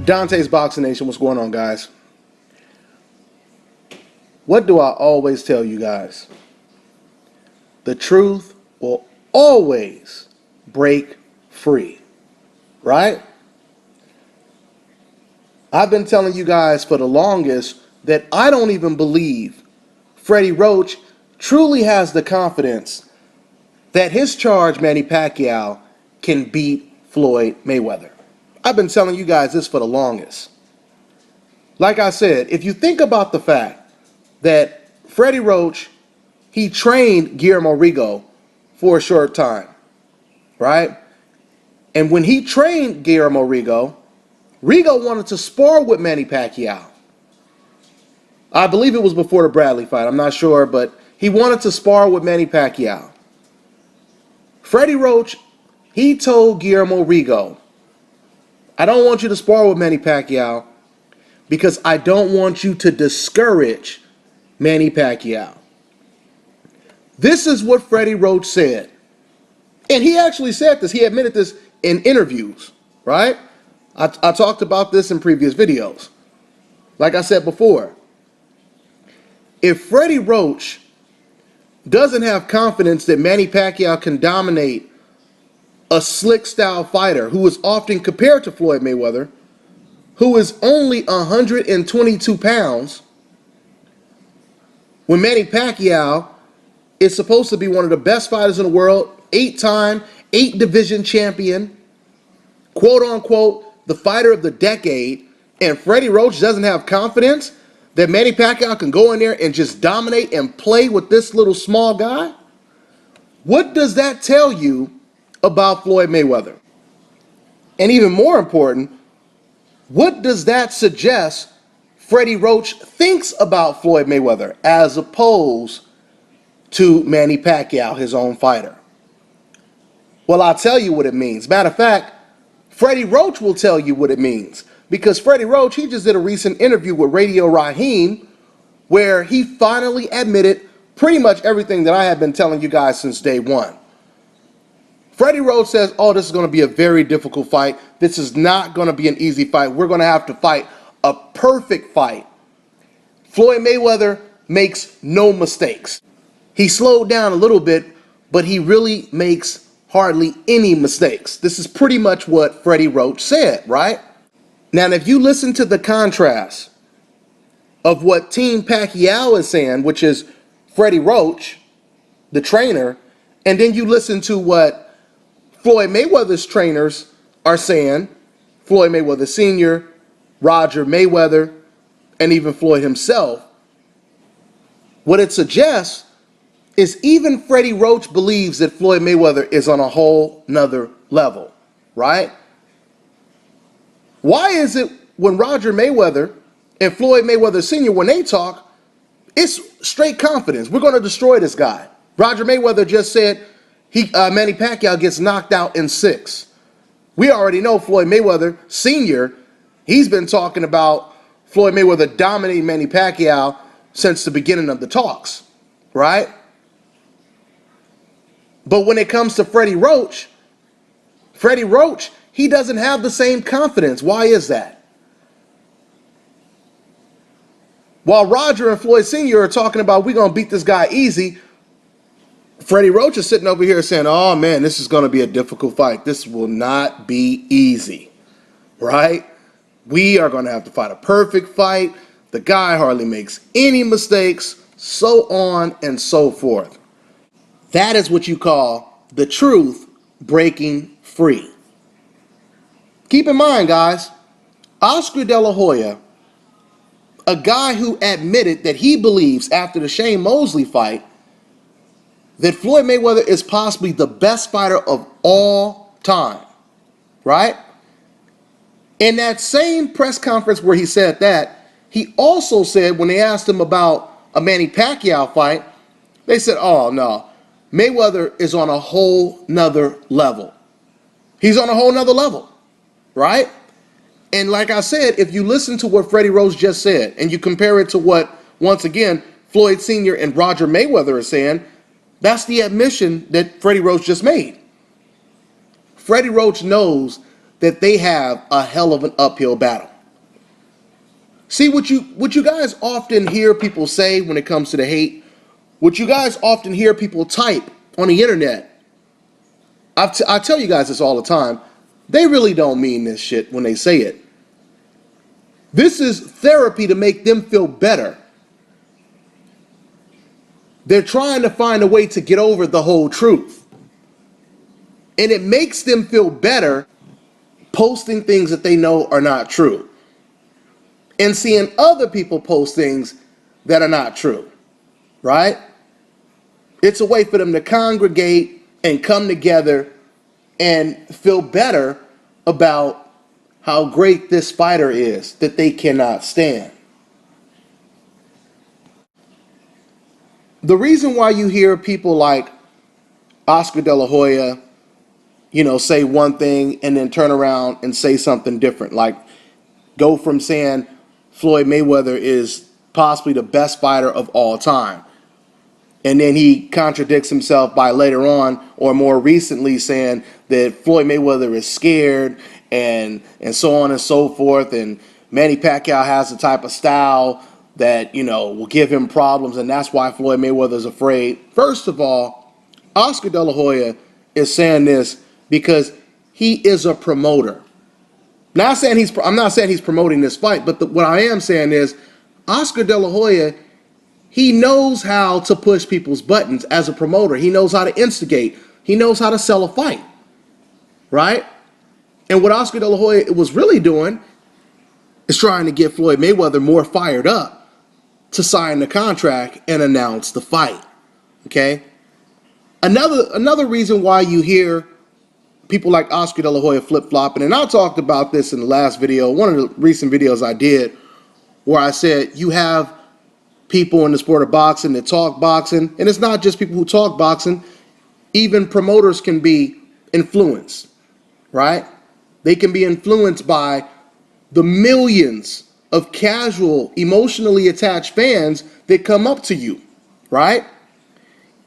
Dante's Boxing Nation, what's going on, guys? What do I always tell you guys? The truth will always break free, right? I've been telling you guys for the longest that I don't even believe Freddie Roach truly has the confidence that his charge, Manny Pacquiao, can beat Floyd Mayweather. I've been telling you guys this for the longest. Like I said, if you think about the fact that Freddie Roach, he trained Guillermo Rigo for a short time, right? And when he trained Guillermo Rigo, Rigo wanted to spar with Manny Pacquiao. I believe it was before the Bradley fight, I'm not sure, but he wanted to spar with Manny Pacquiao. Freddie Roach, he told Guillermo Rigo, I don't want you to spar with Manny Pacquiao because I don't want you to discourage Manny Pacquiao. This is what Freddie Roach said. And he actually said this. He admitted this in interviews, right? I talked about this in previous videos. Like I said before, if Freddie Roach doesn't have confidence that Manny Pacquiao can dominate a slick style fighter who is often compared to Floyd Mayweather, who is only 122 pounds, when Manny Pacquiao is supposed to be one of the best fighters in the world, 8-time, 8-division champion, quote unquote, the fighter of the decade, and Freddie Roach doesn't have confidence that Manny Pacquiao can go in there and just dominate and play with this little small guy? What does that tell you about Floyd Mayweather? And even more important, what does that suggest Freddie Roach thinks about Floyd Mayweather as opposed to Manny Pacquiao, his own fighter? Well, I'll tell you what it means. Matter of fact, Freddie Roach will tell you what it means, because Freddie Roach, he just did a recent interview with Radio Raheem where he finally admitted pretty much everything that I have been telling you guys since day one. Freddie Roach says, oh, this is going to be a very difficult fight. This is not going to be an easy fight. We're going to have to fight a perfect fight. Floyd Mayweather makes no mistakes. He slowed down a little bit, but he really makes hardly any mistakes. This is pretty much what Freddie Roach said, right? Now, if you listen to the contrast of what Team Pacquiao is saying, which is Freddie Roach, the trainer, and then you listen to what Floyd Mayweather's trainers are saying, Floyd Mayweather Sr., Roger Mayweather, and even Floyd himself, what it suggests is even Freddie Roach believes that Floyd Mayweather is on a whole nother level, right? Why is it when Roger Mayweather and Floyd Mayweather Sr., when they talk, it's straight confidence? We're going to destroy this guy. Roger Mayweather just said Manny Pacquiao gets knocked out in 6. We already know Floyd Mayweather Sr., he's been talking about Floyd Mayweather dominating Manny Pacquiao since the beginning of the talks, right? But when it comes to Freddie Roach, he doesn't have the same confidence. Why is that? While Roger and Floyd Sr. are talking about we're going to beat this guy easy, Freddie Roach is sitting over here saying, oh man, this is going to be a difficult fight. This will not be easy, right? We are going to have to fight a perfect fight. The guy hardly makes any mistakes, so on and so forth. That is what you call the truth breaking free. Keep in mind, guys, Oscar De La Hoya, a guy who admitted that he believes after the Shane Mosley fight that Floyd Mayweather is possibly the best fighter of all time, right? In that same press conference where he said that, he also said when they asked him about a Manny Pacquiao fight, they said, oh no, Mayweather is on a whole nother level. He's on a whole nother level, right? And like I said, if you listen to what Freddie Roach just said and you compare it to what, once again, Floyd Sr. and Roger Mayweather are saying, that's the admission that Freddie Roach just made. Freddie Roach knows that they have a hell of an uphill battle. See what you guys often hear people say when it comes to the hate, what you guys often hear people type on the internet. I tell you guys this all the time. They really don't mean this shit when they say it. This is therapy to make them feel better. They're trying to find a way to get over the whole truth. And it makes them feel better posting things that they know are not true and seeing other people post things that are not true, right? It's a way for them to congregate and come together and feel better about how great this fighter is that they cannot stand. The reason why you hear people like Oscar De La Hoya, say one thing and then turn around and say something different, like go from saying Floyd Mayweather is possibly the best fighter of all time, and then he contradicts himself by later on or more recently saying that Floyd Mayweather is scared and so on and so forth, and Manny Pacquiao has the type of style that will give him problems, and that's why Floyd Mayweather is afraid. First of all, Oscar De La Hoya is saying this because he is a promoter. I'm not saying he's promoting this fight, but what I am saying is Oscar De La Hoya, he knows how to push people's buttons as a promoter. He knows how to instigate. He knows how to sell a fight, right? And what Oscar De La Hoya was really doing is trying to get Floyd Mayweather more fired up to sign the contract and announce the fight, okay? Another reason why you hear people like Oscar De La Hoya flip-flopping, and I talked about this in the last video, one of the recent videos I did, where I said you have people in the sport of boxing that talk boxing, and it's not just people who talk boxing, even promoters can be influenced, right? They can be influenced by the millions of casual, emotionally attached fans that come up to you, right?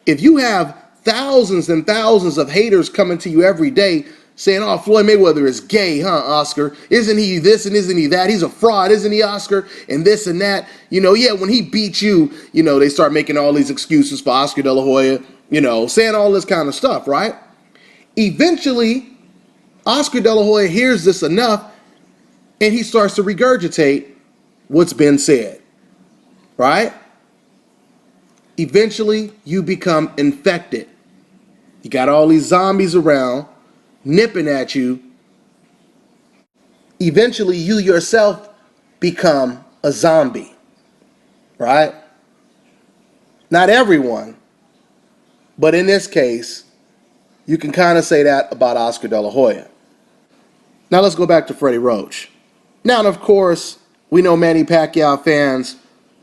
If you have thousands and thousands of haters coming to you every day saying, oh, Floyd Mayweather is gay, huh, Oscar? Isn't he this and isn't he that? He's a fraud, isn't he, Oscar? And this and that. Yeah, when he beat you, they start making all these excuses for Oscar De La Hoya, saying all this kind of stuff, right? Eventually, Oscar De La Hoya hears this enough and he starts to regurgitate what's been said, right? Eventually, you become infected. You got all these zombies around, nipping at you. Eventually, you yourself become a zombie, right? Not everyone, but in this case, you can kind of say that about Oscar De La Hoya. Now let's go back to Freddie Roach. Now, of course, we know Manny Pacquiao fans,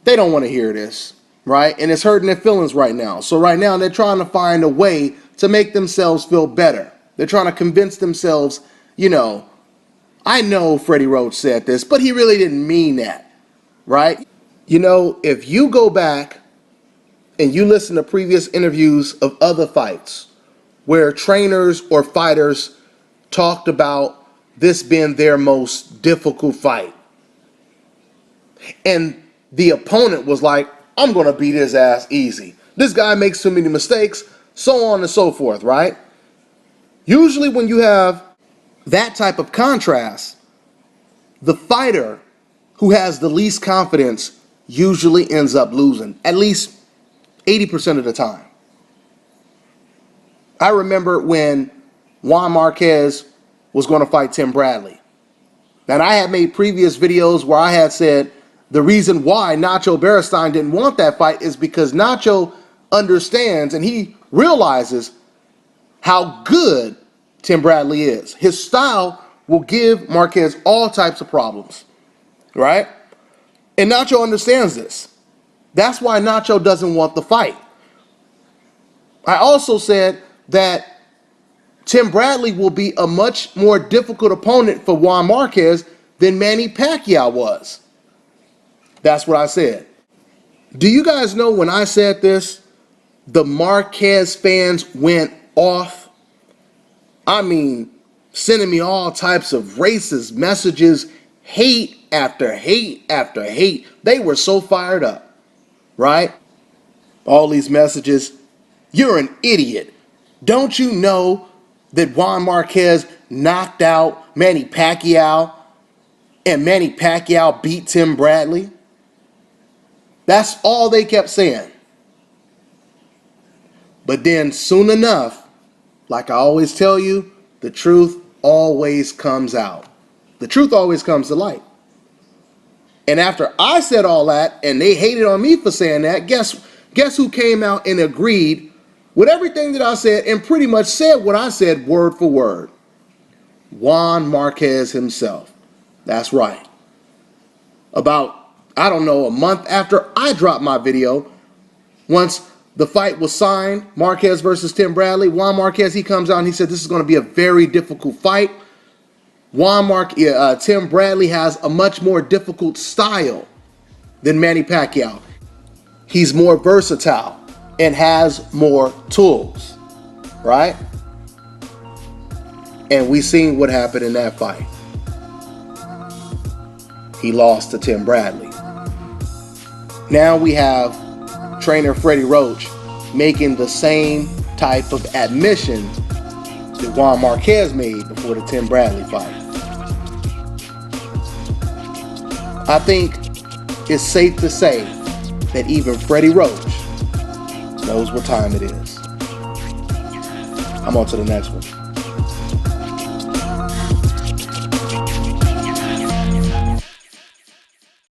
they don't want to hear this, right? And it's hurting their feelings right now. So right now, they're trying to find a way to make themselves feel better. They're trying to convince themselves, I know Freddie Roach said this, but he really didn't mean that, right? If you go back and you listen to previous interviews of other fights where trainers or fighters talked about this being their most difficult fight, and the opponent was like, I'm going to beat his ass easy. This guy makes too many mistakes, so on and so forth, right? Usually when you have that type of contrast, the fighter who has the least confidence usually ends up losing, at least 80% of the time. I remember when Juan Marquez was going to fight Tim Bradley. And I had made previous videos where I had said the reason why Nacho Beristain didn't want that fight is because Nacho understands and he realizes how good Tim Bradley is. His style will give Marquez all types of problems, right? And Nacho understands this. That's why Nacho doesn't want the fight. I also said that Tim Bradley will be a much more difficult opponent for Juan Marquez than Manny Pacquiao was. That's what I said. Do you guys know when I said this, the Marquez fans went off? I mean, sending me all types of racist messages, hate, after hate after hate. They were so fired up, right? All these messages. You're an idiot. Don't you know that Juan Marquez knocked out Manny Pacquiao and Manny Pacquiao beat Tim Bradley? That's all they kept saying. But then soon enough, like I always tell you, the truth always comes out. The truth always comes to light. And after I said all that, and they hated on me for saying that, guess who came out and agreed with everything that I said and pretty much said what I said word for word? Juan Marquez himself. That's right. About, I don't know, a month after I dropped my video, once the fight was signed, Marquez versus Tim Bradley, Juan Marquez, he comes out and he said this is going to be a very difficult fight. Tim Bradley has a much more difficult style than Manny Pacquiao. He's more versatile and has more tools, right? And we seen what happened in that fight. He lost to Tim Bradley. Now we have trainer Freddie Roach making the same type of admission that Juan Marquez made before the Tim Bradley fight. I think it's safe to say that even Freddie Roach knows what time it is. I'm on to the next one.